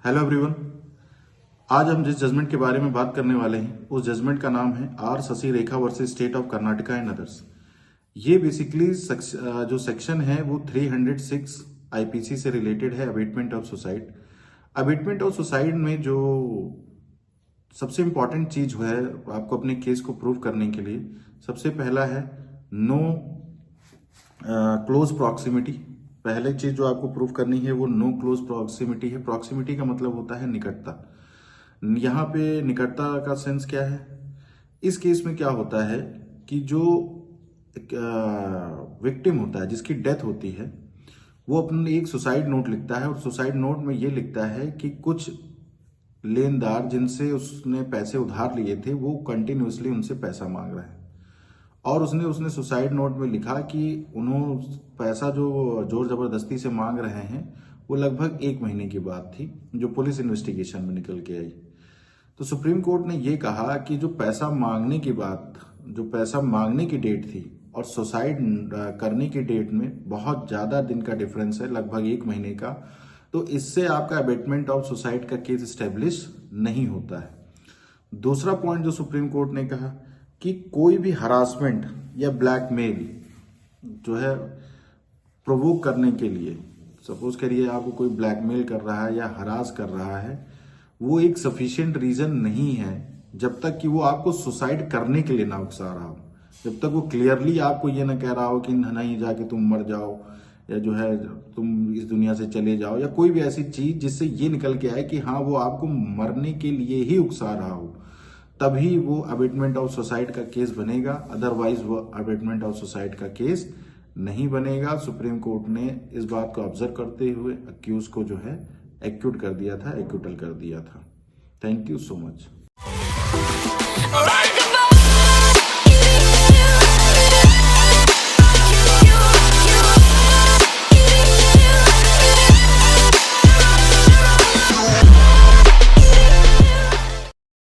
Hello everyone. आज हम जिस जजमेंट के बारे में बात करने वाले हैं उस जजमेंट का नाम है R Shashi Rekha versus state of Karnataka and others. ये बेसिकली जो सेक्शन है वो 306 आईपीसी से रिलेटेड है, abetment of suicide. Abetment of suicide में जो सबसे इंपॉर्टेंट चीज है आपको अपने केस को प्रूव करने के लिए, सबसे पहला है नो क्लोज प्रॉक्सिमिटी। पहले चीज जो आपको प्रूव करनी है वो नो क्लोज प्रॉक्सिमिटी है। प्रॉक्सिमिटी का मतलब होता है निकटता। यहाँ पे निकटता का सेंस क्या है? इस केस में क्या होता है कि जो विक्टिम होता है, जिसकी डेथ होती है, वो अपने एक सुसाइड नोट लिखता है और सुसाइड नोट में ये लिखता है कि कुछ लेनदार जिनसे उसने पैसे उधार लिए थे वो कंटिन्यूअसली उनसे पैसा मांग रहे हैं। और उसने सुसाइड नोट में लिखा कि उन्होंने पैसा जो जोर जबरदस्ती से मांग रहे हैं वो लगभग 1 महीने की बात थी, जो पुलिस इन्वेस्टिगेशन में निकल के आई। तो सुप्रीम कोर्ट ने ये कहा कि जो पैसा मांगने की बात, जो पैसा मांगने की डेट थी और सुसाइड करने की डेट में बहुत ज्यादा दिन का डिफरेंस है, लगभग 1 महीने का। तो इससे आपका अबेटमेंट ऑफ सुसाइड का केस स्टेब्लिश नहीं होता है। दूसरा पॉइंट जो सुप्रीम कोर्ट ने कहा कि कोई भी हरासमेंट या ब्लैकमेल जो है प्रोवोक करने के लिए, सपोज करिए आपको कोई ब्लैकमेल कर रहा है या हरास कर रहा है, वो एक सफिशिएंट रीजन नहीं है जब तक कि वो आपको सुसाइड करने के लिए ना उकसा रहा हो। जब तक वो क्लियरली आपको ये ना कह रहा हो कि नहीं जाके तुम मर जाओ या जो है तुम इस दुनिया से चले जाओ, या कोई भी ऐसी चीज जिससे ये निकल के आए कि हाँ वो आपको मरने के लिए ही उकसा रहा हो, तभी वो अबेटमेंट ऑफ सुसाइड का केस बनेगा। अदरवाइज वो अबेटमेंट ऑफ सुसाइड का केस नहीं बनेगा। सुप्रीम कोर्ट ने इस बात को ऑब्जर्व करते हुए अक्यूज को जो है एक्यूट कर दिया था, एक्यूटल कर दिया था। Thank you so much.